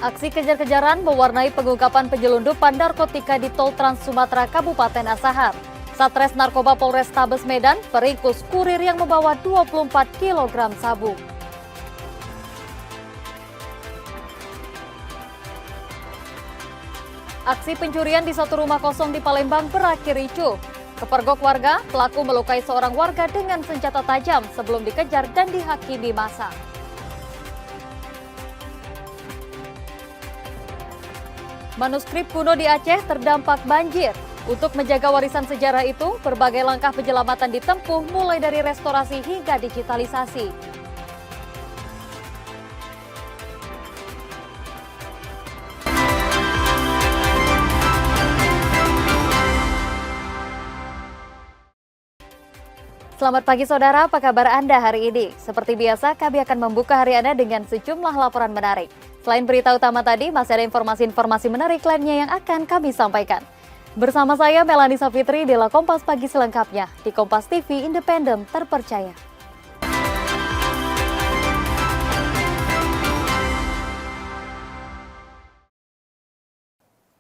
Aksi kejar-kejaran mewarnai pengungkapan penyelundupan narkotika di Tol Trans Sumatera Kabupaten Asahan. Satres Narkoba Polrestabes Medan meringkus kurir yang membawa 24 kg sabu. Aksi pencurian di satu rumah kosong di Palembang berakhir ricuh. Kepergok warga, pelaku melukai seorang warga dengan senjata tajam sebelum dikejar dan dihakimi massa. Manuskrip kuno di Aceh terdampak banjir. Untuk menjaga warisan sejarah itu, berbagai langkah penyelamatan ditempuh mulai dari restorasi hingga digitalisasi. Selamat pagi saudara, apa kabar Anda hari ini? Seperti biasa, kami akan membuka hari Anda dengan sejumlah laporan menarik. Selain berita utama tadi, masih ada informasi-informasi menarik lainnya yang akan kami sampaikan. Bersama saya, Melanie Safitri, di Kompas Pagi selengkapnya, di Kompas TV Independen Terpercaya.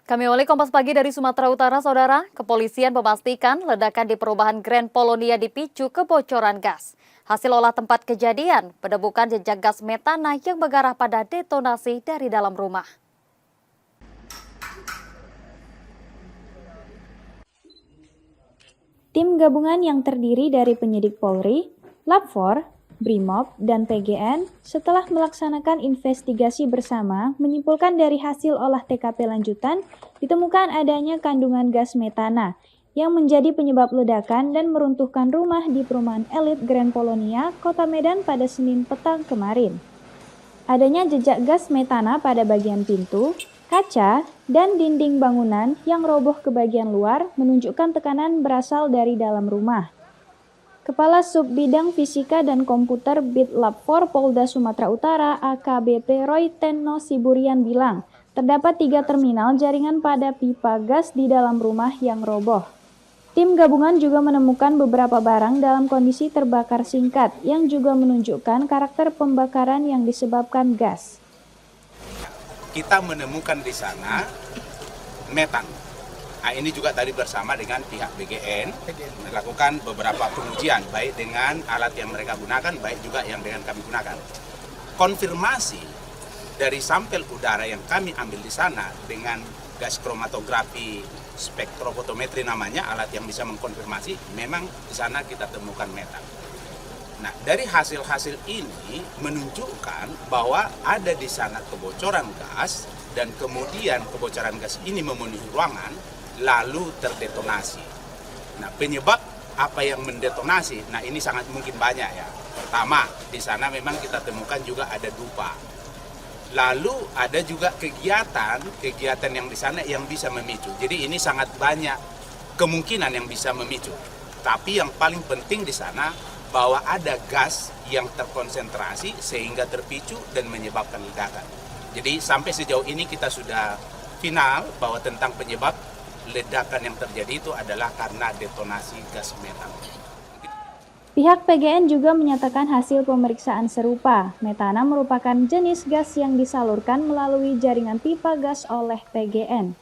Kami awali Kompas Pagi dari Sumatera Utara, Saudara. Kepolisian memastikan ledakan di perumahan Grand Polonia dipicu kebocoran gas. Hasil olah tempat kejadian, penemukan jejak gas metana yang mengarah pada detonasi dari dalam rumah. Tim gabungan yang terdiri dari penyidik Polri, Lab 4, Brimob, dan PGN setelah melaksanakan investigasi bersama menyimpulkan dari hasil olah TKP lanjutan ditemukan adanya kandungan gas metana yang menjadi penyebab ledakan dan meruntuhkan rumah di perumahan elit Grand Polonia, Kota Medan pada Senin petang kemarin. Adanya jejak gas metana pada bagian pintu, kaca, dan dinding bangunan yang roboh ke bagian luar menunjukkan tekanan berasal dari dalam rumah. Kepala Sub Bidang Fisika dan Komputer Bid Lab 4 Polda Sumatera Utara AKBP Roy Tenno Siburian bilang, terdapat 3 terminal jaringan pada pipa gas di dalam rumah yang roboh. Tim gabungan juga menemukan beberapa barang dalam kondisi terbakar singkat yang juga menunjukkan karakter pembakaran yang disebabkan gas. Kita menemukan di sana metan. Nah, ini juga tadi bersama dengan pihak BGN melakukan beberapa pengujian, baik dengan alat yang mereka gunakan, baik juga yang dengan kami gunakan. Konfirmasi dari sampel udara yang kami ambil di sana dengan gas kromatografi spektrofotometri namanya, alat yang bisa mengkonfirmasi, memang di sana kita temukan metan. Nah, dari hasil-hasil ini menunjukkan bahwa ada di sana kebocoran gas dan kemudian kebocoran gas ini memenuhi ruangan lalu terdetonasi. Nah, penyebab apa yang mendetonasi? Nah, ini sangat mungkin banyak ya. Pertama, di sana memang kita temukan juga ada dupa. Lalu ada juga kegiatan yang di sana yang bisa memicu. Jadi ini sangat banyak kemungkinan yang bisa memicu. Tapi yang paling penting di sana bahwa ada gas yang terkonsentrasi sehingga terpicu dan menyebabkan ledakan. Jadi sampai sejauh ini kita sudah final bahwa tentang penyebab ledakan yang terjadi itu adalah karena detonasi gas metan. Pihak PGN juga menyatakan hasil pemeriksaan serupa. Metana merupakan jenis gas yang disalurkan melalui jaringan pipa gas oleh PGN.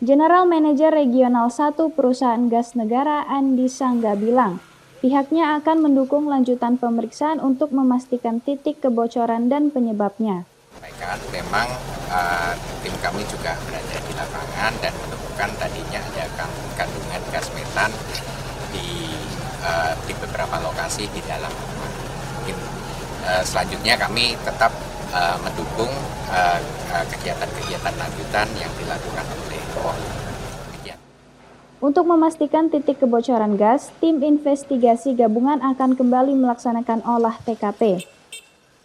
General Manager Regional 1 Perusahaan Gas Negara Andi Sangga bilang, pihaknya akan mendukung lanjutan pemeriksaan untuk memastikan titik kebocoran dan penyebabnya. Memang tim kami juga berada di lapangan dan menemukan tadinya ada kandungan gas metan di beberapa lokasi di dalam rumah. Selanjutnya kami tetap mendukung kegiatan-kegiatan lanjutan yang dilakukan oleh Polri. Untuk memastikan titik kebocoran gas, tim investigasi gabungan akan kembali melaksanakan olah TKP.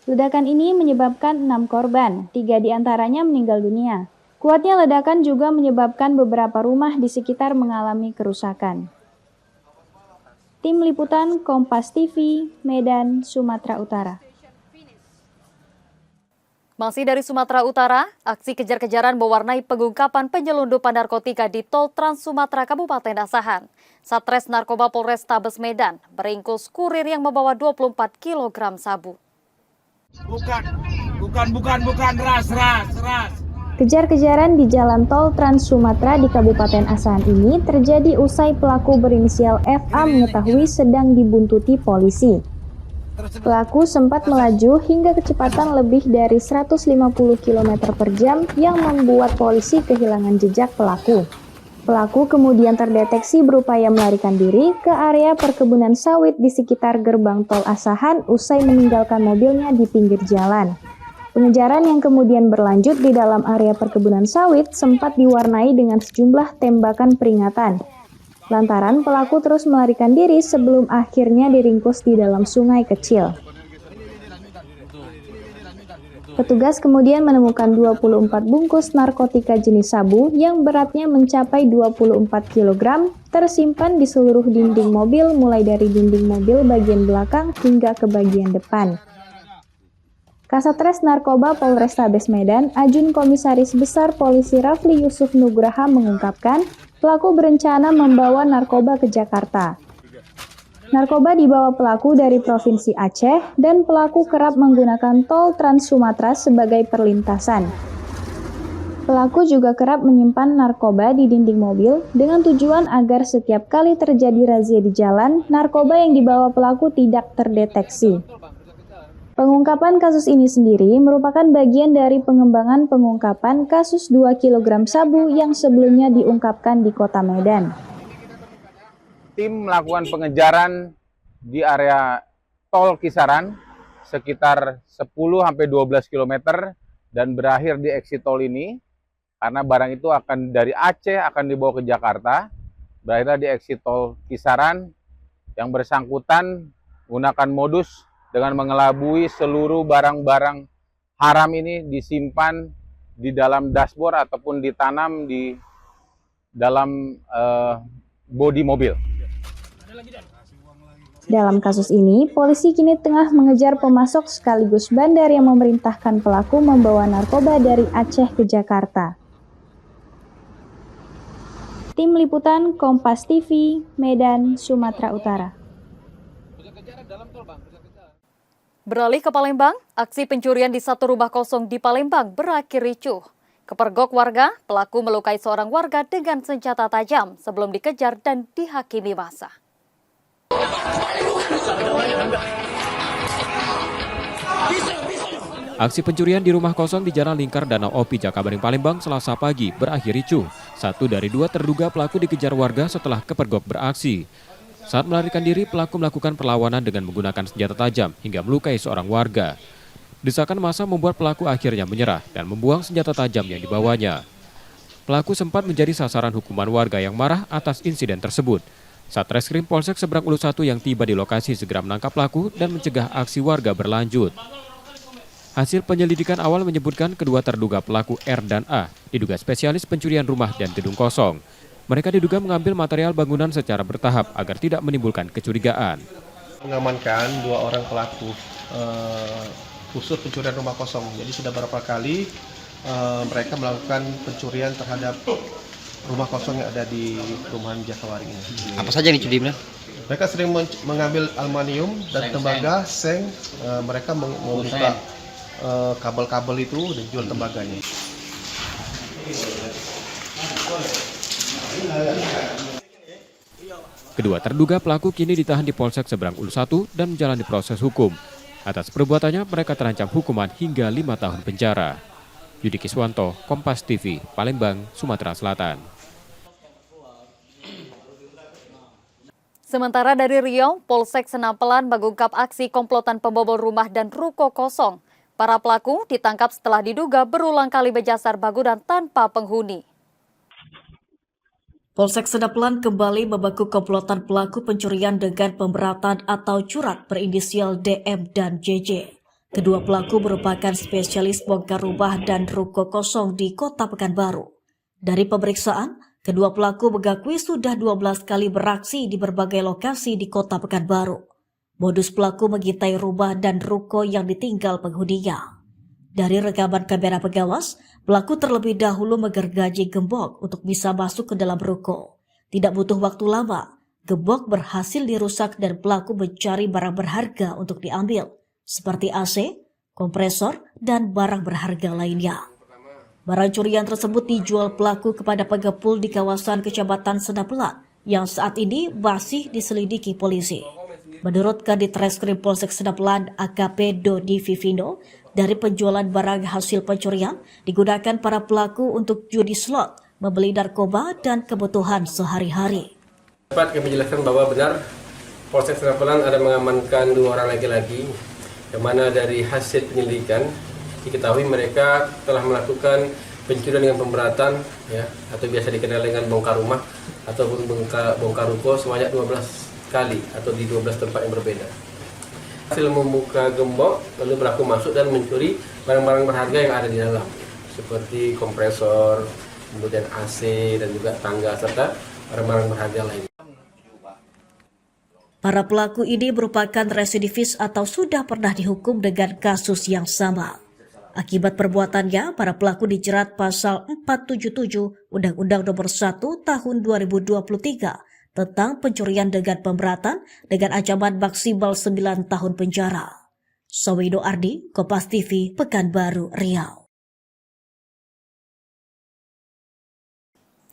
Ledakan ini menyebabkan 6 korban, 3 diantaranya meninggal dunia. Kuatnya ledakan juga menyebabkan beberapa rumah di sekitar mengalami kerusakan. Tim Liputan Kompas TV, Medan, Sumatera Utara. Masih dari Sumatera Utara, aksi kejar-kejaran mewarnai pengungkapan penyelundupan narkotika di Tol Trans Sumatera Kabupaten Asahan. Satres Narkoba Polrestabes Medan meringkus kurir yang membawa 24 kg sabu. Bukan, ras. Kejar-kejaran di jalan tol Trans Sumatera di Kabupaten Asahan ini terjadi usai pelaku berinisial FA mengetahui sedang dibuntuti polisi. Pelaku sempat melaju hingga kecepatan lebih dari 150 km per jam yang membuat polisi kehilangan jejak pelaku. Pelaku kemudian terdeteksi berupaya melarikan diri ke area perkebunan sawit di sekitar gerbang tol Asahan usai meninggalkan mobilnya di pinggir jalan. Pengejaran yang kemudian berlanjut di dalam area perkebunan sawit sempat diwarnai dengan sejumlah tembakan peringatan. Lantaran pelaku terus melarikan diri sebelum akhirnya diringkus di dalam sungai kecil. Petugas kemudian menemukan 24 bungkus narkotika jenis sabu yang beratnya mencapai 24 kg tersimpan di seluruh dinding mobil mulai dari dinding mobil bagian belakang hingga ke bagian depan. Kasatres Narkoba Polrestabes Medan, Ajun Komisaris Besar Polisi Rafli Yusuf Nugraha mengungkapkan, pelaku berencana membawa narkoba ke Jakarta. Narkoba dibawa pelaku dari Provinsi Aceh dan pelaku kerap menggunakan tol Trans Sumatera sebagai perlintasan. Pelaku juga kerap menyimpan narkoba di dinding mobil dengan tujuan agar setiap kali terjadi razia di jalan, narkoba yang dibawa pelaku tidak terdeteksi. Pengungkapan kasus ini sendiri merupakan bagian dari pengembangan pengungkapan kasus 2 kg sabu yang sebelumnya diungkapkan di Kota Medan. Tim melakukan pengejaran di area tol Kisaran sekitar 10-12 km dan berakhir di exit tol ini karena barang itu akan dari Aceh akan dibawa ke Jakarta. Berakhirnya di exit tol Kisaran yang bersangkutan menggunakan modus dengan mengelabui seluruh barang-barang haram ini disimpan di dalam dashboard ataupun ditanam di dalam bodi mobil. Dalam kasus ini, polisi kini tengah mengejar pemasok sekaligus bandar yang memerintahkan pelaku membawa narkoba dari Aceh ke Jakarta. Tim Liputan Kompas TV, Medan, Sumatera Utara. Beralih ke Palembang, aksi pencurian di satu rumah kosong di Palembang berakhir ricuh. Kepergok warga, pelaku melukai seorang warga dengan senjata tajam sebelum dikejar dan dihakimi massa. Aksi pencurian di rumah kosong di Jalan Lingkar Danau Opi, Jakabaring, Palembang Selasa pagi berakhir ricuh. 1 dari 2 terduga pelaku dikejar warga setelah kepergok beraksi. Saat melarikan diri, pelaku melakukan perlawanan dengan menggunakan senjata tajam hingga melukai seorang warga. Desakan massa membuat pelaku akhirnya menyerah dan membuang senjata tajam yang dibawanya. Pelaku sempat menjadi sasaran hukuman warga yang marah atas insiden tersebut. Satreskrim Polsek Seberang Ulus 1 yang tiba di lokasi segera menangkap pelaku dan mencegah aksi warga berlanjut. Hasil penyelidikan awal menyebutkan kedua terduga pelaku R dan A diduga spesialis pencurian rumah dan gedung kosong. Mereka diduga mengambil material bangunan secara bertahap agar tidak menimbulkan kecurigaan. Mengamankan 2 orang pelaku khusus pencurian rumah kosong. Jadi sudah beberapa kali mereka melakukan pencurian terhadap rumah kosong yang ada di perumahan Jakabaring ini. Apa saja yang dicuri? Mereka sering mengambil aluminium dan tembaga, seng. Mereka membuka kabel-kabel itu dan jual tembaganya. Kedua terduga pelaku kini ditahan di Polsek Seberang Ulus 1 dan menjalani proses hukum. Atas perbuatannya mereka terancam hukuman hingga 5 tahun penjara. Yudi Kiswanto, Kompas TV, Palembang, Sumatera Selatan. Sementara dari Riau, Polsek Senampelan mengungkap aksi komplotan pembobol rumah dan ruko kosong. Para pelaku ditangkap setelah diduga berulang kali menyasar bangunan tanpa penghuni. Polsek Senampelan kembali membekuk komplotan pelaku pencurian dengan pemberatan atau curat berinisial DM dan JJ. Kedua pelaku merupakan spesialis bongkar rumah dan ruko kosong di Kota Pekanbaru. Dari pemeriksaan, kedua pelaku mengakui sudah 12 kali beraksi di berbagai lokasi di Kota Pekanbaru. Modus pelaku mengintai rumah dan ruko yang ditinggal penghuninya. Dari rekaman kamera pengawas, pelaku terlebih dahulu menggergaji gembok untuk bisa masuk ke dalam ruko. Tidak butuh waktu lama, gembok berhasil dirusak dan pelaku mencari barang berharga untuk diambil, seperti AC, kompresor, dan barang berharga lainnya. Barang curian tersebut dijual pelaku kepada pengepul di kawasan Kecamatan Sedapelan yang saat ini masih diselidiki polisi. Menurut Kadit Reskrim Polsek Sedapelan AKP Dodi Vivino, dari penjualan barang hasil pencurian digunakan para pelaku untuk judi slot, membeli narkoba, dan kebutuhan sehari-hari. Dapat kami jelaskan bahwa benar Polsek Sedapelan ada mengamankan 2 orang laki-laki, yang mana dari hasil penyelidikan diketahui mereka telah melakukan pencurian dengan pemberatan, ya, atau biasa dikenal dengan bongkar rumah ataupun bongkar ruko sebanyak 12 kali atau di 12 tempat yang berbeda. Hasil membuka gembok, lalu pelaku masuk dan mencuri barang-barang berharga yang ada di dalam, seperti kompresor, kemudian AC dan juga tangga serta barang-barang berharga lain. Para pelaku ini merupakan residivis atau sudah pernah dihukum dengan kasus yang sama. Akibat perbuatannya, para pelaku dijerat pasal 477 Undang-Undang Nomor 1 Tahun 2023 tentang pencurian dengan pemberatan dengan ancaman maksimal 9 tahun penjara. Sawido Ardi, Kompas TV, Pekanbaru, Riau.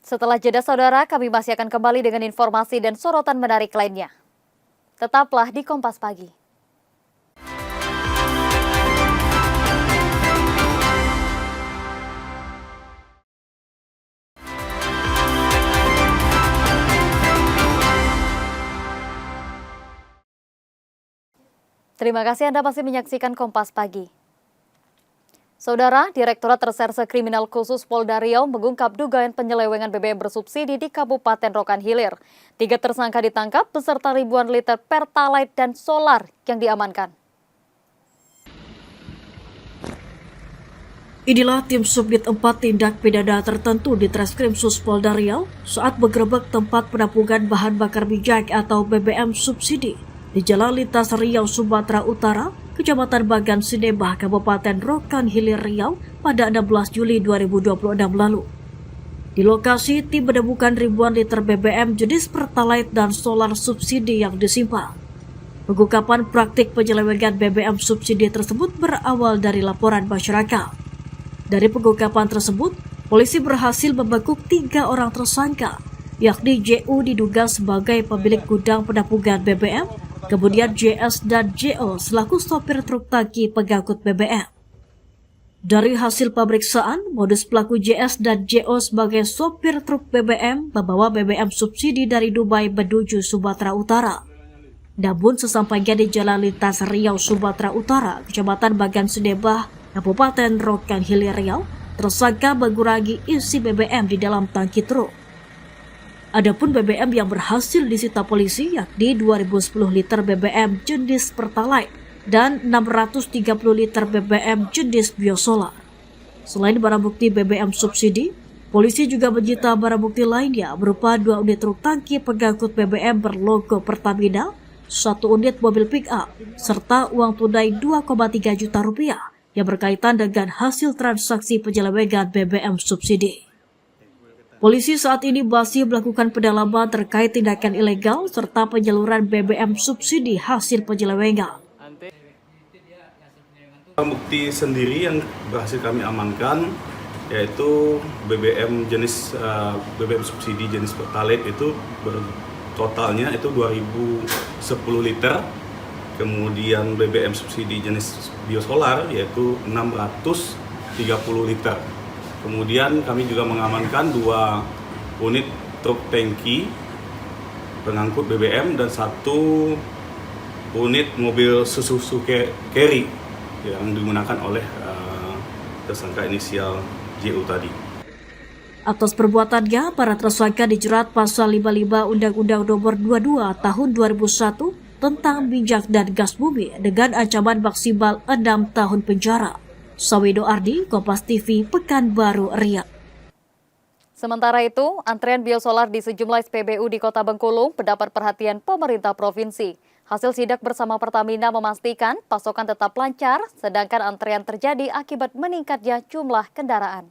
Setelah jeda saudara, kami masih akan kembali dengan informasi dan sorotan menarik lainnya. Tetaplah di Kompas Pagi. Terima kasih Anda masih menyaksikan Kompas Pagi. Saudara, Direktorat Reserse Kriminal Khusus Polda Riau mengungkap dugaan penyelewengan BBM bersubsidi di Kabupaten Rokan Hilir. 3 tersangka ditangkap beserta ribuan liter Pertalite dan solar yang diamankan. Inilah tim Subdit 4 Tindak Pidana Tertentu di Treskrim Sus Polda Riau saat menggerebek tempat penampungan bahan bakar minyak atau BBM subsidi di Jalan Lintas Riau, Sumatera Utara, Kecamatan Bagan Sinebah, Kabupaten Rokan Hilir, Riau pada 16 Juli 2026 lalu. Di lokasi, tim menemukan ribuan liter BBM jenis Pertalite dan solar subsidi yang disimpan. Pengungkapan praktik penyelewengan BBM subsidi tersebut berawal dari laporan masyarakat. Dari pengungkapan tersebut, polisi berhasil membekuk 3 orang tersangka, yakni JU diduga sebagai pemilik gudang penampungan BBM, kemudian JS dan JO selaku sopir truk tangki pengangkut BBM. Dari hasil pemeriksaan, modus pelaku JS dan JO sebagai sopir truk BBM membawa BBM subsidi dari Dubai menuju Sumatera Utara. Namun sesampainya di Jalan Lintas Riau, Sumatera Utara, Kecamatan Bagan Sinebah, Kabupaten Rokan Hilir, Riau, tersangka mengurangi isi BBM di dalam tangki truk. Adapun BBM yang berhasil disita polisi yakni 2010 liter BBM jenis Pertalite dan 630 liter BBM jenis biosolar. Selain barang bukti BBM subsidi, polisi juga menyita barang bukti lainnya berupa 2 unit truk tangki pengangkut BBM berlogo Pertamina, 1 unit mobil pick-up, serta uang tunai 2,3 juta rupiah yang berkaitan dengan hasil transaksi penyelewengan BBM subsidi. Polisi saat ini masih melakukan pendalaman terkait tindakan ilegal serta penyaluran BBM subsidi hasil penyelewengan. Bukti sendiri yang berhasil kami amankan yaitu BBM jenis BBM subsidi jenis Pertalite itu totalnya itu 2010 liter, kemudian BBM subsidi jenis biosolar yaitu 630 liter. Kemudian kami juga mengamankan 2 unit truk tangki pengangkut BBM dan 1 unit mobil Suzuki Carry yang digunakan oleh tersangka inisial JU tadi. Atas perbuatannya, para tersangka dijerat pasal 55 Undang-Undang Nomor 22 Tahun 2001 tentang minyak dan gas bumi dengan ancaman maksimal 6 tahun penjara. Sawido Ardi, Kompas TV, Pekanbaru, Riau. Sementara itu, antrean biosolar di sejumlah SPBU di Kota Bengkulu mendapat perhatian pemerintah provinsi. Hasil sidak bersama Pertamina memastikan pasokan tetap lancar, sedangkan antrean terjadi akibat meningkatnya jumlah kendaraan.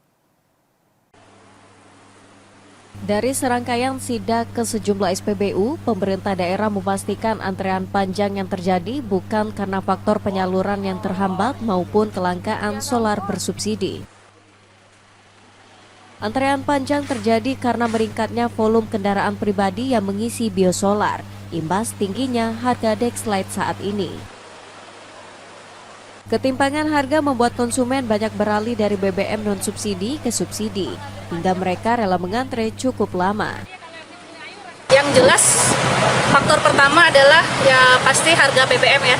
Dari serangkaian sidak ke sejumlah SPBU, pemerintah daerah memastikan antrean panjang yang terjadi bukan karena faktor penyaluran yang terhambat maupun kelangkaan solar bersubsidi. Antrean panjang terjadi karena meningkatnya volume kendaraan pribadi yang mengisi biosolar, imbas tingginya harga Dexlite saat ini. Ketimpangan harga membuat konsumen banyak beralih dari BBM non-subsidi ke subsidi, hingga mereka rela mengantre cukup lama. Yang jelas, faktor pertama adalah ya pasti harga BBM ya.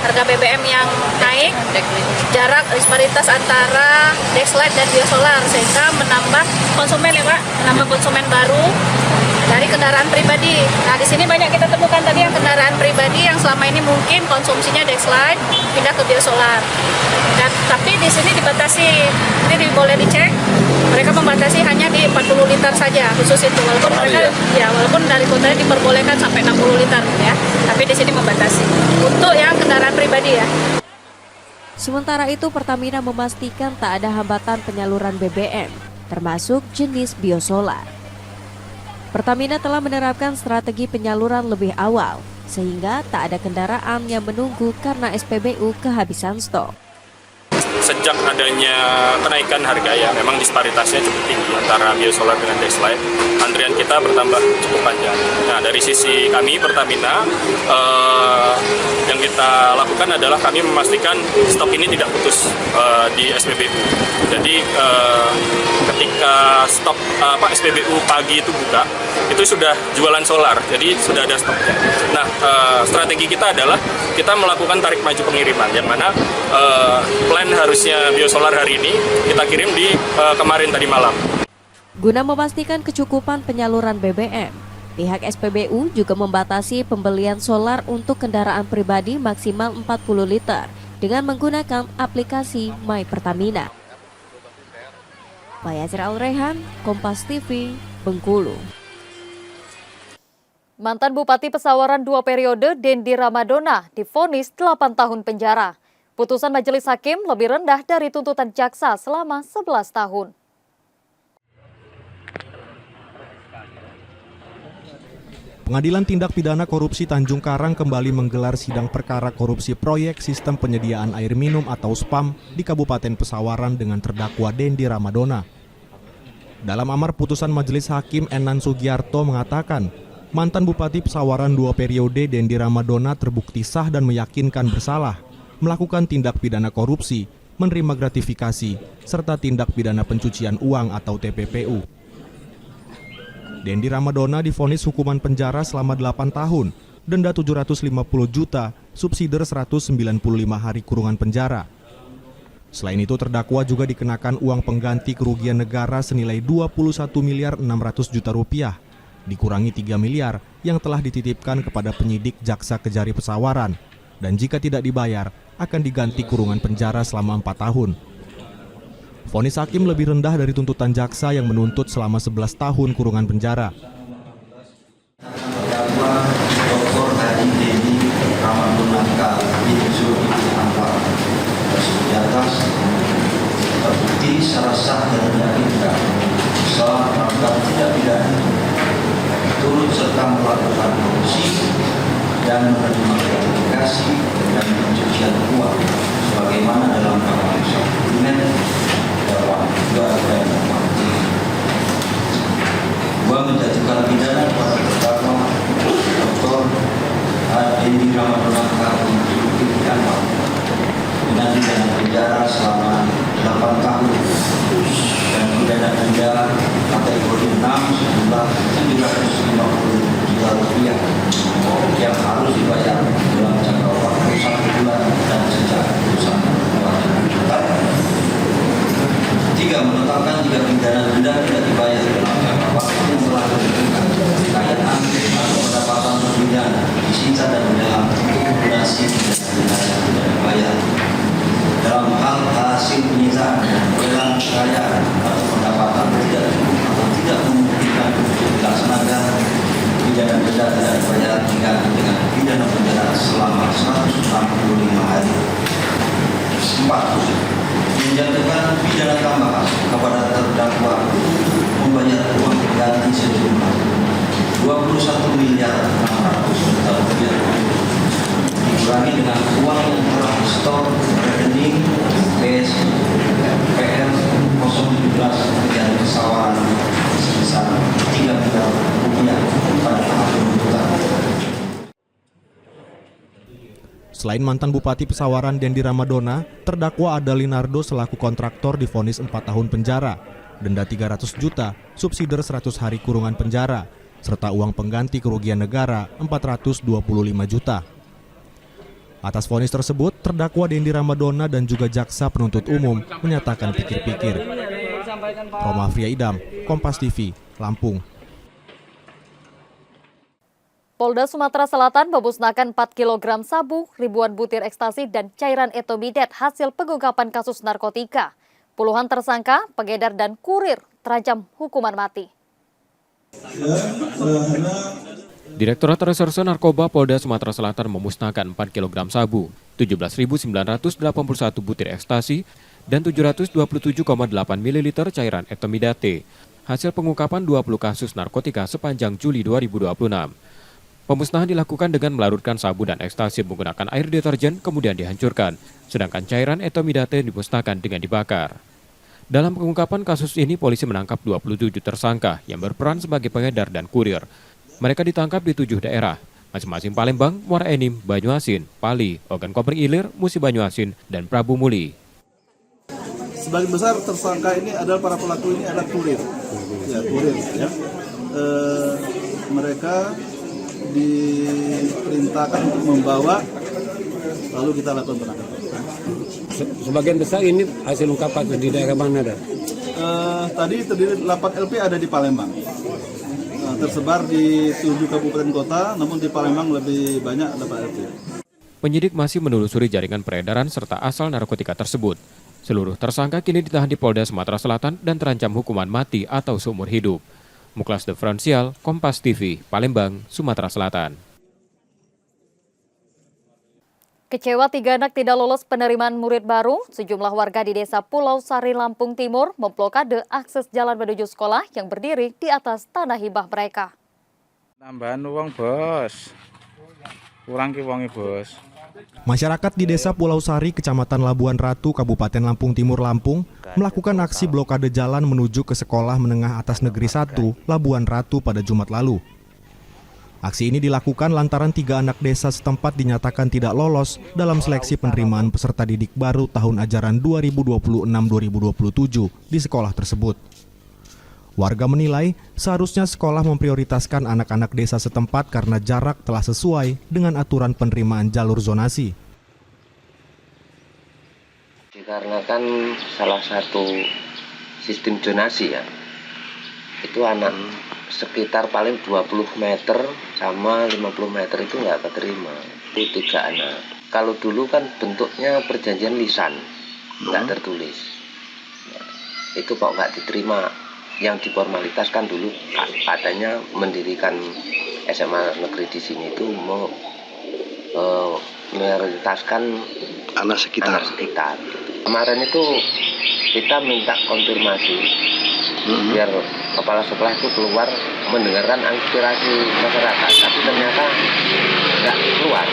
Harga BBM yang naik, jarak disparitas antara Dexlite dan biosolar, sehingga menambah konsumen ya Pak, menambah konsumen baru dari kendaraan pribadi. Nah di sini banyak kita temukan tadi yang kendaraan pribadi yang selama ini mungkin konsumsinya Dexlite pindah ke biosolar. Dan tapi di sini dibatasi, ini boleh dicek. Mereka membatasi hanya di 40 liter saja khusus itu. Walaupun mereka walaupun dari kotanya diperbolehkan sampai 60 liter ya. Tapi di sini membatasi untuk yang kendaraan pribadi ya. Sementara itu Pertamina memastikan tak ada hambatan penyaluran BBM, termasuk jenis biosolar. Pertamina telah menerapkan strategi penyaluran lebih awal, sehingga tak ada kendaraan yang menunggu karena SPBU kehabisan stok. Sejak adanya kenaikan harga ya memang disparitasnya cukup tinggi antara biosolar dengan Dexlite, antrian kita bertambah cukup panjang. Nah dari sisi kami Pertamina yang kita lakukan adalah kami memastikan stok ini tidak putus di SPBU. Jadi ketika stok SPBU pagi itu buka, itu sudah jualan solar, jadi sudah ada stoknya. Nah strategi kita adalah kita melakukan tarik maju pengiriman, yang mana plan harusnya biosolar hari ini kita kirim di kemarin tadi malam. Guna memastikan kecukupan penyaluran BBM, pihak SPBU juga membatasi pembelian solar untuk kendaraan pribadi maksimal 40 liter dengan menggunakan aplikasi My Pertamina. Mayasir Al-Rehan, Kompas TV, Bengkulu. Mantan Bupati Pesawaran 2 periode Dendi Ramadona divonis 8 tahun penjara. Putusan majelis hakim lebih rendah dari tuntutan jaksa selama 11 tahun. Pengadilan Tindak Pidana Korupsi Tanjung Karang kembali menggelar sidang perkara korupsi proyek sistem penyediaan air minum atau SPAM di Kabupaten Pesawaran dengan terdakwa Dendi Ramadona. Dalam amar putusan Majelis Hakim Enan Sugiarto mengatakan, mantan Bupati Pesawaran 2 periode Dendi Ramadona terbukti sah dan meyakinkan bersalah, melakukan tindak pidana korupsi, menerima gratifikasi, serta tindak pidana pencucian uang atau TPPU. Dendi Ramadona divonis hukuman penjara selama 8 tahun, denda 750 juta, subsidi 195 hari kurungan penjara. Selain itu terdakwa juga dikenakan uang pengganti kerugian negara senilai 21 miliar 600 juta rupiah, dikurangi 3 miliar yang telah dititipkan kepada penyidik Jaksa Kejari Pesawaran, dan jika tidak dibayar akan diganti kurungan penjara selama 4 tahun. Vonis hakim lebih rendah dari tuntutan jaksa yang menuntut selama 11 tahun kurungan penjara. Terdakwa Dr. Haji Dendi Ramadona di atas terbukti secara sah dan meyakinkan bersalah melakukan tindak pidana turut serta melakukan korupsi dan menerima gratifikasi dan pencucian uang sebagaimana dalam pasal 1 dalam 2 dan 2 menjatuhkan pidana kepada terdakwa Dr. Dendi Ramadona dengan pidana penjara selama 8 tahun dan pidana denda kategori 6 sejumlah 750 juta rupiah yang harus dibayar dalam jangka waktu 1 bulan dan sejak putusan penjara. 3. Menetapkan jika pidana denda tidak dibayar dalam jangka waktu yang telah ditentukan, kekayaan atau pendapatan terpidana disita dan dalam akumulasi pidana yang tidak dibayar. Dalam hal hasil penyitaan lelang kekayaan atau pendapatan tidak cukup atau tidak memungkinkan untuk dilaksanakan, pidana denda tidak dibayar diganti dengan pidana penjara selama 165 hari. 4. Menjatuhkan pidana tambahan kepada terdakwa membayar uang ganti sejumlah 21 miliar 600 juta rupiah dikurangi dengan uang yang telah di-store rekening PR 017 dan Pesawaran sebesar 3 miliar rupiah pada tahap penuntutan. Selain mantan Bupati Pesawaran Dendi Ramadona, terdakwa Ada Linardo selaku kontraktor divonis 4 tahun penjara, denda 300 juta, subsidi 100 hari kurungan penjara, serta uang pengganti kerugian negara 425 juta. Atas vonis tersebut, terdakwa Dendi Ramadona dan juga jaksa penuntut umum menyatakan pikir-pikir. Roma Afria Idam, Kompas TV, Lampung. Polda Sumatera Selatan memusnahkan 4 kg sabu, ribuan butir ekstasi, dan cairan etomidat hasil pengungkapan kasus narkotika. Puluhan tersangka, pengedar, dan kurir terancam hukuman mati. Direktorat Reserse Narkoba Polda Sumatera Selatan memusnahkan 4 kg sabu, 17.981 butir ekstasi, dan 727,8 ml cairan etomidate. Hasil pengungkapan 20 kasus narkotika sepanjang Juli 2026. Pemusnahan dilakukan dengan melarutkan sabu dan ekstasi menggunakan air deterjen kemudian dihancurkan, sedangkan cairan etomidate dimusnahkan dengan dibakar. Dalam pengungkapan kasus ini, polisi menangkap 27 tersangka yang berperan sebagai pengedar dan kurir. Mereka ditangkap di 7 daerah, masing-masing Palembang, Muara Enim, Banyuasin, Pali, Ogan Komering Ilir, Musi Banyuasin, dan Prabu Muli. Sebagian besar tersangka ini adalah para pelaku ini adalah kurir. Ya, kurir ya. Mereka diperintahkan untuk membawa, lalu kita lakukan penangkapan. Sebagian besar ini hasil ungkapan di daerah mana ada? Tadi terdiri 8 LP ada di Palembang, tersebar di 7 kabupaten kota, namun di Palembang lebih banyak 8 LP. Penyidik masih menelusuri jaringan peredaran serta asal narkotika tersebut. Seluruh tersangka kini ditahan di Polda Sumatera Selatan dan terancam hukuman mati atau seumur hidup. Muklas Diferensial, Kompas TV, Palembang, Sumatera Selatan. Kecewa 3 anak tidak lolos penerimaan murid baru, sejumlah warga di Desa Pulau Sari, Lampung Timur memblokade akses jalan menuju sekolah yang berdiri di atas tanah hibah mereka. Tambahan uang bos, kurang ki wonge bos. Masyarakat di Desa Pulau Sari, Kecamatan Labuan Ratu, Kabupaten Lampung Timur, Lampung, melakukan aksi blokade jalan menuju ke Sekolah Menengah Atas Negeri 1, Labuan Ratu pada Jumat lalu. Aksi ini dilakukan lantaran 3 anak desa setempat dinyatakan tidak lolos dalam seleksi penerimaan peserta didik baru tahun ajaran 2026-2027 di sekolah tersebut. Warga menilai seharusnya sekolah memprioritaskan anak-anak desa setempat karena jarak telah sesuai dengan aturan penerimaan jalur zonasi. Dikarenakan salah satu sistem zonasi ya, itu anak sekitar paling 20 meter sama 50 meter itu nggak keterima. Itu 3 anak. Kalau dulu kan bentuknya perjanjian lisan, nggak tertulis. Itu kok nggak diterima. Yang diformalitaskan dulu katanya mendirikan SMA negeri di sini itu mau prioritaskan anak sekitar. Kemarin itu kita minta konfirmasi biar kepala sekolah itu keluar mendengarkan aspirasi masyarakat, tapi ternyata nggak keluar.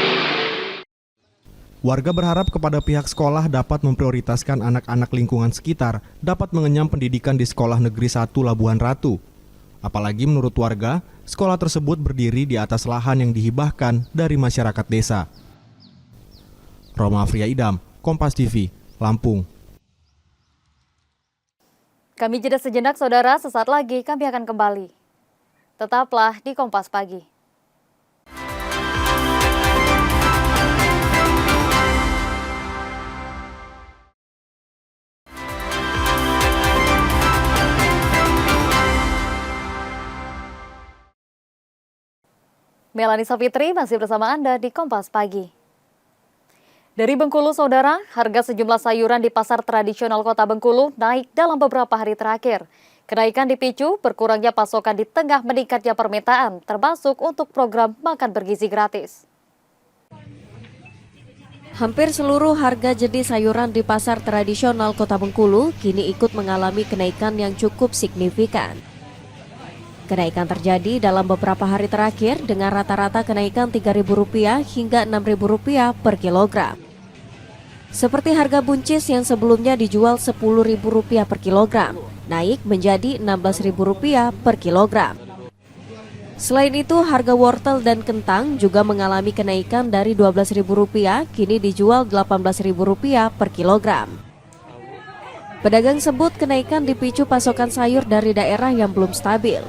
Warga berharap kepada pihak sekolah dapat memprioritaskan anak-anak lingkungan sekitar dapat mengenyam pendidikan di Sekolah Negeri 1 Labuan Ratu. Apalagi menurut warga, sekolah tersebut berdiri di atas lahan yang dihibahkan dari masyarakat desa. Roma Afria Idam, Kompas TV, Lampung. Kami jeda sejenak saudara, sesaat lagi kami akan kembali. Tetaplah di Kompas Pagi. Melani Safitri masih bersama Anda di Kompas Pagi. Dari Bengkulu, saudara, harga sejumlah sayuran di pasar tradisional Kota Bengkulu naik dalam beberapa hari terakhir. Kenaikan dipicu berkurangnya pasokan di tengah meningkatnya permintaan, termasuk untuk program makan bergizi gratis. Hampir seluruh harga jenis sayuran di pasar tradisional Kota Bengkulu kini ikut mengalami kenaikan yang cukup signifikan. Kenaikan terjadi dalam beberapa hari terakhir dengan rata-rata kenaikan Rp3.000 hingga Rp6.000 per kilogram. Seperti harga buncis yang sebelumnya dijual Rp10.000 per kilogram, naik menjadi Rp16.000 per kilogram. Selain itu, harga wortel dan kentang juga mengalami kenaikan dari Rp12.000 kini dijual Rp18.000 per kilogram. Pedagang sebut kenaikan dipicu pasokan sayur dari daerah yang belum stabil.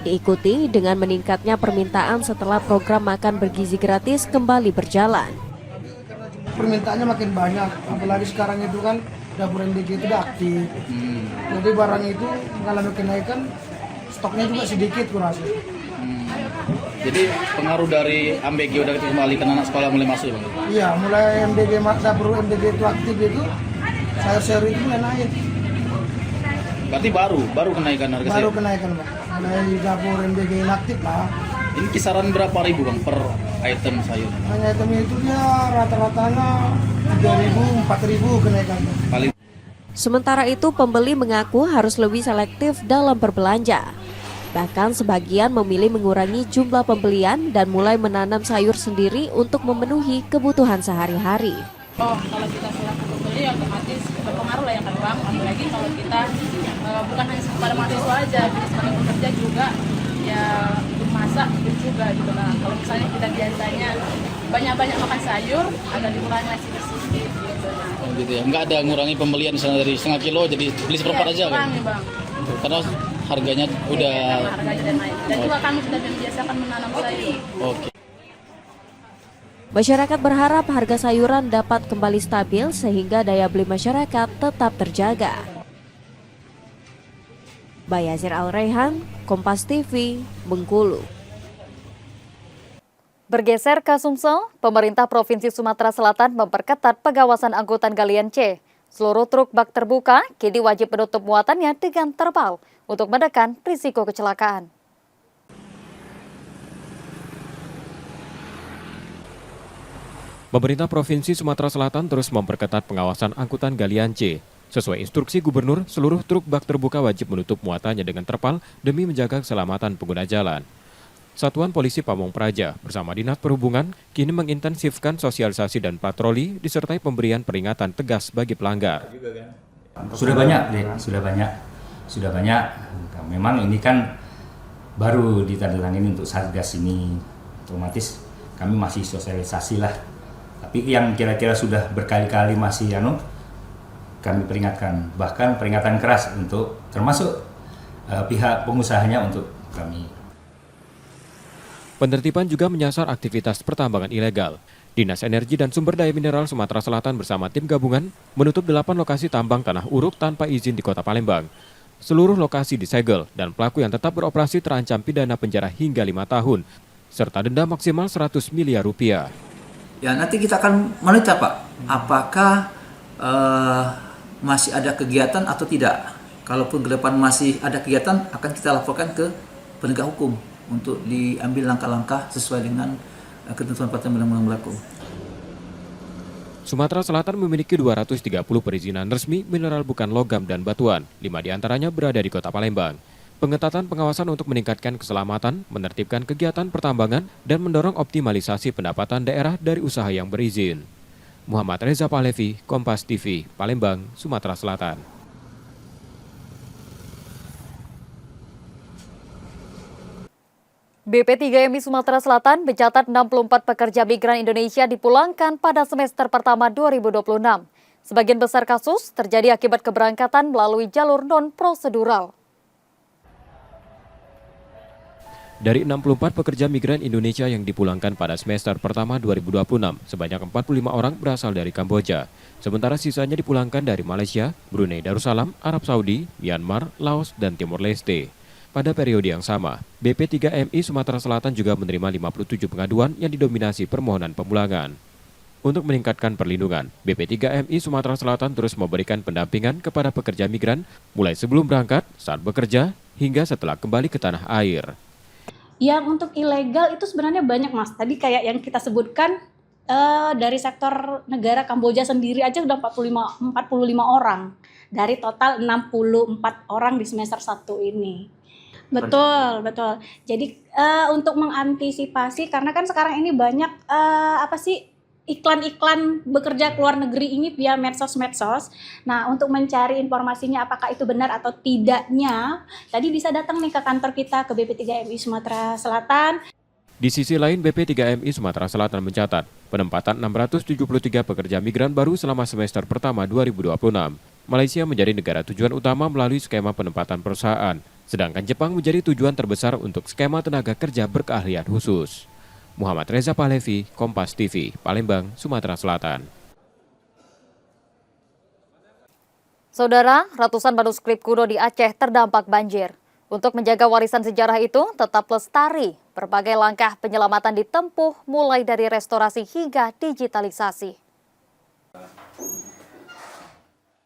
Diikuti dengan meningkatnya permintaan setelah program makan bergizi gratis kembali berjalan. Permintaannya makin banyak, apalagi sekarang itu kan dapur MBG itu udah aktif. Jadi barang itu mengalami kenaikan, stoknya juga sedikit kurasa. Jadi pengaruh dari MBG udah kembali ke anak sekolah mulai masuk ya Bang? Iya, mulai dapur MBG itu aktif itu, sayur-sayur itu mulai naik. Berarti baru kenaikan harga sayur? Baru kenaikan Bang. Mulai dapur MBG inaktif lah. Ini kisaran berapa ribu Bang per item sayur? Hanya item itu dia rata-ratanya 3.000, 4.000 kenaikan. Sementara itu pembeli mengaku harus lebih selektif dalam berbelanja. Bahkan sebagian memilih mengurangi jumlah pembelian dan mulai menanam sayur sendiri untuk memenuhi kebutuhan sehari-hari. Oh, kalau kita selaku pembeli otomatis berpengaruh lah ya kan Bang. Apalagi kalau kita bukan hanya kepada mahasiswa aja, jadi sebagai pekerja juga ya untuk masak hidup juga gitu lah. Kalau misalnya kita biasanya banyak-banyak makan sayur, agak dikurangi lah sedikit gitu. Oh gitu ya, nggak ada ngurangi pembelian misalnya dari setengah kilo jadi beli seperempat aja kan? Bang. Karena harganya udah naik. Dan juga kami sudah membiasakan menanam sayur. Oke. Masyarakat berharap harga sayuran dapat kembali stabil sehingga daya beli masyarakat tetap terjaga. Bayazir Al-Raihan, Kompas TV, Bengkulu. Bergeser ke Sumsel, pemerintah Provinsi Sumatera Selatan memperketat pengawasan angkutan galian C. Seluruh truk bak terbuka kini wajib menutup muatannya dengan terpal untuk menekan risiko kecelakaan. Pemerintah Provinsi Sumatera Selatan terus memperketat pengawasan angkutan galian C. Sesuai instruksi Gubernur, seluruh truk bak terbuka wajib menutup muatannya dengan terpal demi menjaga keselamatan pengguna jalan. Satuan Polisi Pamong Praja bersama Dinas Perhubungan kini mengintensifkan sosialisasi dan patroli disertai pemberian peringatan tegas bagi pelanggar. Sudah banyak. Memang ini kan baru ditandatangani untuk Satgas ini, otomatis kami masih sosialisasi lah. Tapi yang kira-kira sudah berkali-kali masih kami peringatkan, bahkan peringatan keras untuk termasuk pihak pengusahanya untuk kami. Penertiban juga menyasar aktivitas pertambangan ilegal. Dinas Energi dan Sumber Daya Mineral Sumatera Selatan bersama tim gabungan menutup 8 lokasi tambang tanah uruk tanpa izin di Kota Palembang. Seluruh lokasi disegel dan pelaku yang tetap beroperasi terancam pidana penjara hingga 5 tahun, serta denda maksimal Rp100 miliar. Ya, nanti kita akan monitor Pak, apakah masih ada kegiatan atau tidak. Kalaupun ke depan masih ada kegiatan, akan kita laporkan ke penegak hukum untuk diambil langkah-langkah sesuai dengan ketentuan peraturan yang berlaku. Sumatera Selatan memiliki 230 perizinan resmi mineral bukan logam dan batuan, 5 diantaranya berada di Kota Palembang. Pengetatan pengawasan untuk meningkatkan keselamatan, menertibkan kegiatan pertambangan, dan mendorong optimalisasi pendapatan daerah dari usaha yang berizin. Muhammad Reza Pahlevi, Kompas TV, Palembang, Sumatera Selatan. BP3MI Sumatera Selatan mencatat 64 pekerja migran Indonesia dipulangkan pada semester pertama 2026. Sebagian besar kasus terjadi akibat keberangkatan melalui jalur non-prosedural. Dari 64 pekerja migran Indonesia yang dipulangkan pada semester pertama 2026, sebanyak 45 orang berasal dari Kamboja. Sementara sisanya dipulangkan dari Malaysia, Brunei Darussalam, Arab Saudi, Myanmar, Laos, dan Timor Leste. Pada periode yang sama, BP3MI Sumatera Selatan juga menerima 57 pengaduan yang didominasi permohonan pemulangan. Untuk meningkatkan perlindungan, BP3MI Sumatera Selatan terus memberikan pendampingan kepada pekerja migran mulai sebelum berangkat, saat bekerja, hingga setelah kembali ke tanah air. Yang untuk ilegal itu sebenarnya banyak Mas. Tadi kayak yang kita sebutkan dari sektor negara Kamboja sendiri aja udah 45 orang dari total 64 orang di semester 1 ini. Betul, betul. Jadi untuk mengantisipasi, karena kan sekarang ini banyak iklan-iklan bekerja ke luar negeri ini via medsos-medsos. Nah, untuk mencari informasinya apakah itu benar atau tidaknya, tadi bisa datang nih ke kantor kita, ke BP3MI Sumatera Selatan. Di sisi lain, BP3MI Sumatera Selatan mencatat penempatan 673 pekerja migran baru selama semester pertama 2026. Malaysia menjadi negara tujuan utama melalui skema penempatan perusahaan, sedangkan Jepang menjadi tujuan terbesar untuk skema tenaga kerja berkeahlian khusus. Muhammad Reza Pahlevi, Kompas TV, Palembang, Sumatera Selatan. Saudara, ratusan manuskrip kuno di Aceh terdampak banjir. Untuk menjaga warisan sejarah itu tetap lestari, berbagai langkah penyelamatan ditempuh mulai dari restorasi hingga digitalisasi.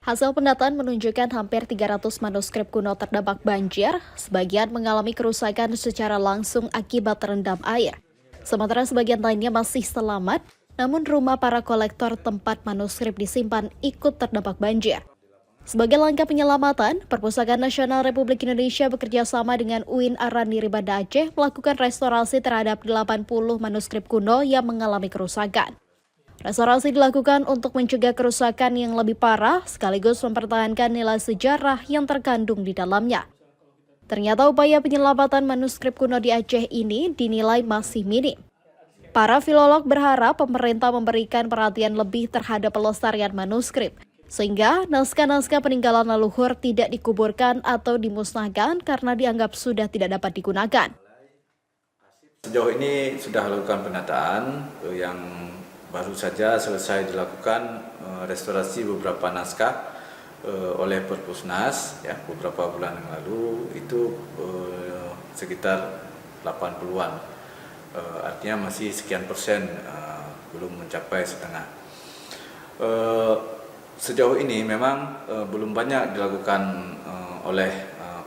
Hasil pendataan menunjukkan hampir 300 manuskrip kuno terdampak banjir, sebagian mengalami kerusakan secara langsung akibat terendam air. Sementara sebagian lainnya masih selamat, namun rumah para kolektor tempat manuskrip disimpan ikut terdampak banjir. Sebagai langkah penyelamatan, Perpustakaan Nasional Republik Indonesia bekerjasama dengan UIN Araniri Banda Aceh melakukan restorasi terhadap 80 manuskrip kuno yang mengalami kerusakan. Restorasi dilakukan untuk mencegah kerusakan yang lebih parah sekaligus mempertahankan nilai sejarah yang terkandung di dalamnya. Ternyata upaya penyelamatan manuskrip kuno di Aceh ini dinilai masih minim. Para filolog berharap pemerintah memberikan perhatian lebih terhadap pelestarian manuskrip, sehingga naskah-naskah peninggalan leluhur tidak dikuburkan atau dimusnahkan karena dianggap sudah tidak dapat digunakan. Sejauh ini sudah lakukan penataan yang baru saja selesai dilakukan restorasi beberapa naskah oleh Perpusnas ya, beberapa bulan yang lalu itu sekitar 80-an. Artinya masih sekian persen, belum mencapai setengah. Sejauh ini memang belum banyak dilakukan oleh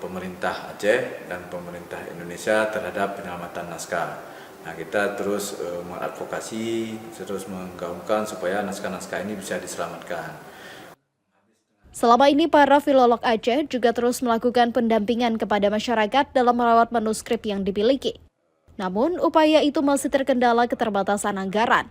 pemerintah Aceh dan pemerintah Indonesia terhadap penyelamatan naskah. Nah, kita terus mengadvokasi, terus menggaungkan supaya naskah-naskah ini bisa diselamatkan. Selama ini para filolog Aceh juga terus melakukan pendampingan kepada masyarakat dalam merawat manuskrip yang dimiliki. Namun, upaya itu masih terkendala keterbatasan anggaran.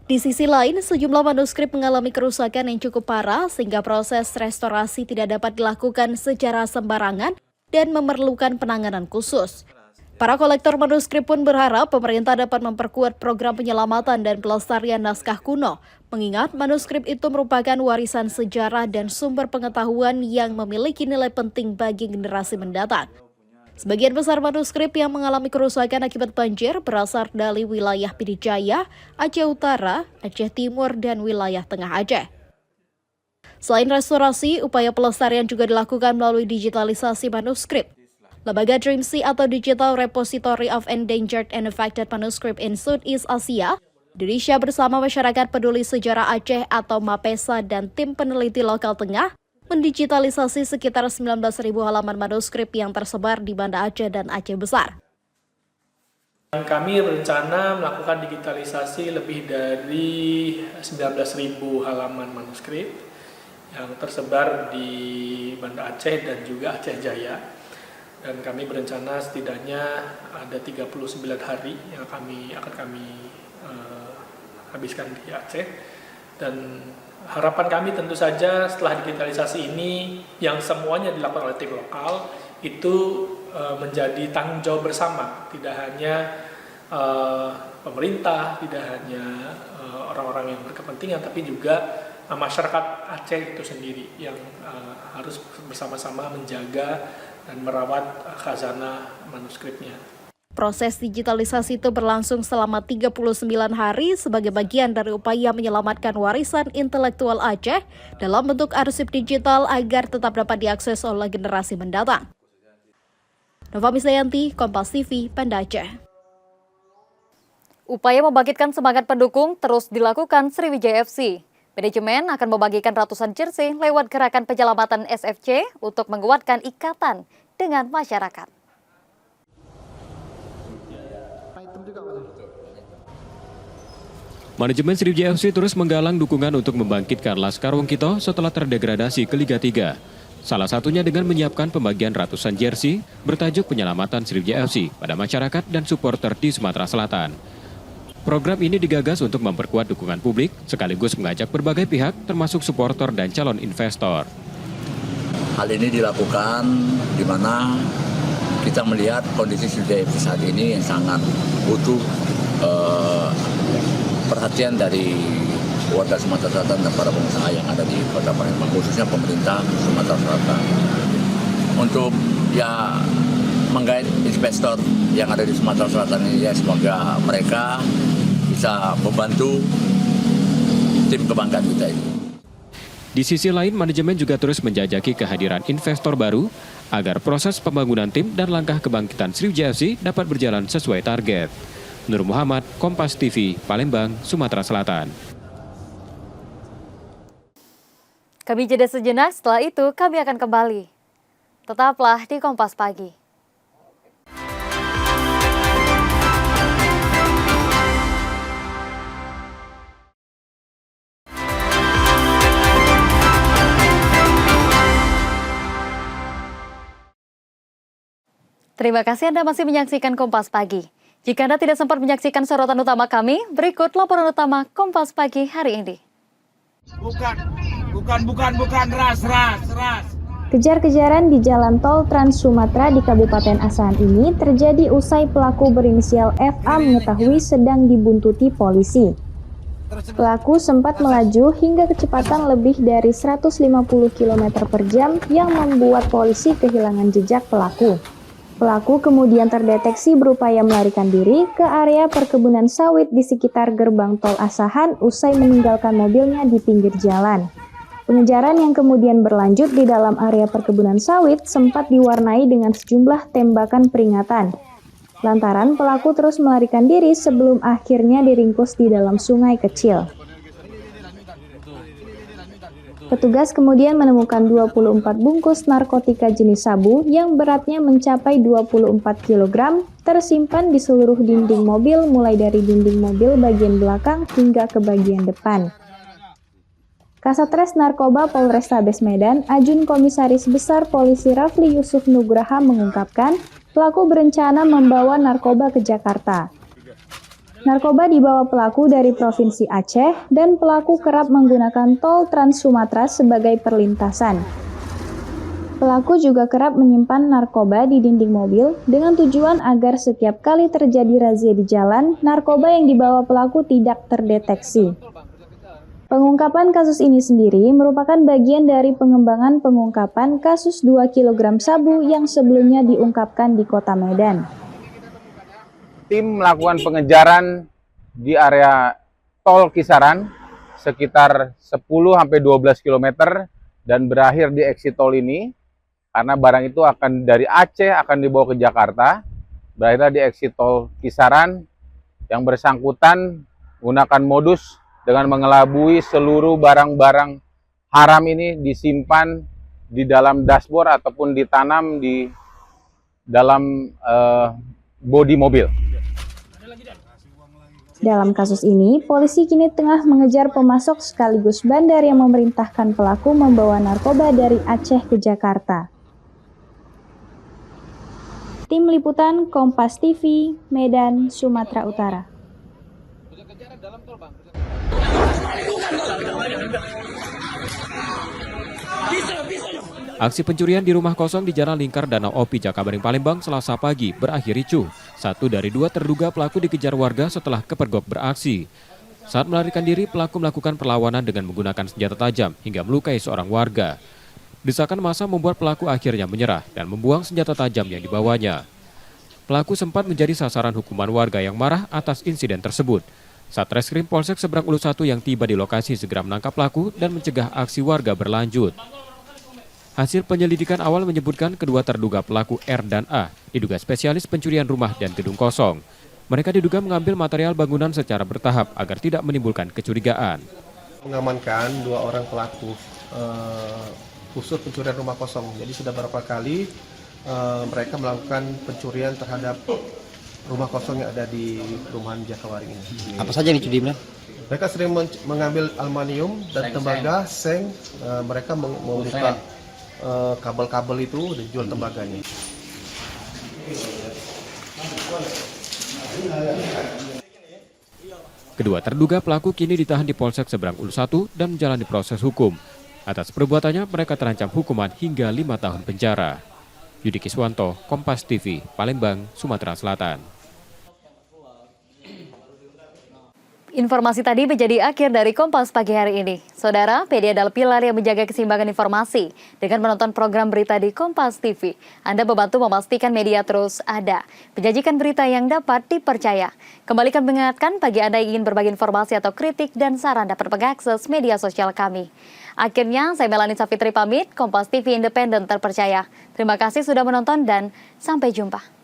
Di sisi lain, sejumlah manuskrip mengalami kerusakan yang cukup parah sehingga proses restorasi tidak dapat dilakukan secara sembarangan dan memerlukan penanganan khusus. Para kolektor manuskrip pun berharap pemerintah dapat memperkuat program penyelamatan dan pelestarian naskah kuno, mengingat manuskrip itu merupakan warisan sejarah dan sumber pengetahuan yang memiliki nilai penting bagi generasi mendatang. Sebagian besar manuskrip yang mengalami kerusakan akibat banjir berasal dari wilayah Pidijaya, Aceh Utara, Aceh Timur, dan wilayah Tengah Aceh. Selain restorasi, upaya pelestarian juga dilakukan melalui digitalisasi manuskrip. Lembaga DREAMSI atau Digital Repository of Endangered and Affected Manuscript in Southeast Asia, Indonesia bersama Masyarakat Peduli Sejarah Aceh atau MAPESA dan tim peneliti lokal Tengah mendigitalisasi sekitar 19.000 halaman manuskrip yang tersebar di Banda Aceh dan Aceh Besar. Kami berencana melakukan digitalisasi lebih dari 19.000 halaman manuskrip yang tersebar di Banda Aceh dan juga Aceh Jaya. Dan kami berencana setidaknya ada 39 hari yang akan kami habiskan di Aceh. Dan harapan kami tentu saja setelah digitalisasi ini yang semuanya dilakukan oleh tim lokal itu menjadi tanggung jawab bersama, tidak hanya pemerintah, tidak hanya orang-orang yang berkepentingan, tapi juga masyarakat Aceh itu sendiri yang harus bersama-sama menjaga dan merawat khazanah manuskripnya. Proses digitalisasi itu berlangsung selama 39 hari sebagai bagian dari upaya menyelamatkan warisan intelektual Aceh dalam bentuk arsip digital agar tetap dapat diakses oleh generasi mendatang. Nova Misdayanti, Kompas TV, Banda Aceh. Upaya membangkitkan semangat pendukung terus dilakukan Sriwijaya FC. Manajemen akan membagikan ratusan jersey lewat gerakan penyelamatan SFC untuk menguatkan ikatan dengan masyarakat. Manajemen Sriwijaya FC terus menggalang dukungan untuk membangkitkan Laskar Wong Kito setelah terdegradasi ke Liga 3. Salah satunya dengan menyiapkan pembagian ratusan jersey bertajuk Penyelamatan Sriwijaya FC pada masyarakat dan supporter di Sumatera Selatan. Program ini digagas untuk memperkuat dukungan publik sekaligus mengajak berbagai pihak termasuk supporter dan calon investor. Hal ini dilakukan di mana kita melihat kondisi Sriwijaya FC saat ini yang sangat butuh perhatian dari warga Sumatera Selatan dan para pengusaha yang ada di Kota Palembang, khususnya pemerintah Sumatera Selatan, untuk menggait investor yang ada di Sumatera Selatan ini. Semoga mereka bisa membantu tim kebanggaan kita ini. Di sisi lain, manajemen juga terus menjajaki kehadiran investor baru agar proses pembangunan tim dan langkah kebangkitan Sriwijaya FC dapat berjalan sesuai target. Nur Muhammad, Kompas TV, Palembang, Sumatera Selatan. Kami jeda sejenak, setelah itu kami akan kembali. Tetaplah di Kompas Pagi. Terima kasih Anda masih menyaksikan Kompas Pagi. Jika Anda tidak sempat menyaksikan sorotan utama kami, berikut laporan utama Kompas Pagi hari ini. Bukan, ras. Kejar-kejaran di jalan tol Trans Sumatera di Kabupaten Asahan ini terjadi usai pelaku berinisial FA mengetahui sedang dibuntuti polisi. Pelaku sempat melaju hingga kecepatan lebih dari 150 km per jam yang membuat polisi kehilangan jejak pelaku. Pelaku kemudian terdeteksi berupaya melarikan diri ke area perkebunan sawit di sekitar gerbang tol Asahan usai meninggalkan mobilnya di pinggir jalan. Pengejaran yang kemudian berlanjut di dalam area perkebunan sawit sempat diwarnai dengan sejumlah tembakan peringatan. Lantaran pelaku terus melarikan diri sebelum akhirnya diringkus di dalam sungai kecil. Petugas kemudian menemukan 24 bungkus narkotika jenis sabu yang beratnya mencapai 24 kg tersimpan di seluruh dinding mobil mulai dari dinding mobil bagian belakang hingga ke bagian depan. Kasatres Narkoba Polrestabes Medan, Ajun Komisaris Besar Polisi Rafli Yusuf Nugraha mengungkapkan pelaku berencana membawa narkoba ke Jakarta. Narkoba dibawa pelaku dari Provinsi Aceh dan pelaku kerap menggunakan tol Trans Sumatera sebagai perlintasan. Pelaku juga kerap menyimpan narkoba di dinding mobil dengan tujuan agar setiap kali terjadi razia di jalan, narkoba yang dibawa pelaku tidak terdeteksi. Pengungkapan kasus ini sendiri merupakan bagian dari pengembangan pengungkapan kasus 2 kg sabu yang sebelumnya diungkapkan di Kota Medan. Tim melakukan pengejaran di area tol Kisaran sekitar 10-12 km dan berakhir di exit tol ini karena barang itu akan dari Aceh akan dibawa ke Jakarta. Berakhirnya di exit tol Kisaran yang bersangkutan menggunakan modus dengan mengelabui seluruh barang-barang haram ini disimpan di dalam dashboard ataupun ditanam di dalam bodi mobil. Dalam kasus ini, polisi kini tengah mengejar pemasok sekaligus bandar yang memerintahkan pelaku membawa narkoba dari Aceh ke Jakarta. Tim Liputan Kompas TV, Medan, Sumatera Utara. Aksi pencurian di rumah kosong di Jalan Lingkar Danau Opi, Jakabaring, Palembang, Selasa pagi berakhir ricuh. 1 dari 2 terduga pelaku dikejar warga setelah kepergok beraksi. Saat melarikan diri, pelaku melakukan perlawanan dengan menggunakan senjata tajam hingga melukai seorang warga. Desakan massa membuat pelaku akhirnya menyerah dan membuang senjata tajam yang dibawanya. Pelaku sempat menjadi sasaran hukuman warga yang marah atas insiden tersebut. Satreskrim Polsek Seberang Ulus 1 yang tiba di lokasi segera menangkap pelaku dan mencegah aksi warga berlanjut. Hasil penyelidikan awal menyebutkan kedua terduga pelaku R dan A diduga spesialis pencurian rumah dan gedung kosong. Mereka diduga mengambil material bangunan secara bertahap agar tidak menimbulkan kecurigaan. Mengamankan 2 orang pelaku khusus pencurian rumah kosong. Jadi sudah beberapa kali mereka melakukan pencurian terhadap rumah kosong yang ada di perumahan Jakabaring ini. Apa saja yang dicuri? Mereka sering mengambil aluminium dan tembaga, seng. Mereka membuka kabel-kabel itu dijual tembaganya. Kedua terduga pelaku kini ditahan di Polsek Seberang Ulu 1 dan menjalani proses hukum. Atas perbuatannya mereka terancam hukuman hingga 5 tahun penjara. Yudi Kiswanto, Kompas TV, Palembang, Sumatera Selatan. Informasi tadi menjadi akhir dari Kompas pagi hari ini. Saudara, media adalah pilar yang menjaga keseimbangan informasi. Dengan menonton program berita di Kompas TV, Anda membantu memastikan media terus ada, menyajikan berita yang dapat dipercaya. Kembali kami mengingatkan bagi Anda yang ingin berbagi informasi atau kritik dan saran dapat mengakses media sosial kami. Akhirnya, saya Melanie Safitri pamit, Kompas TV independen terpercaya. Terima kasih sudah menonton dan sampai jumpa.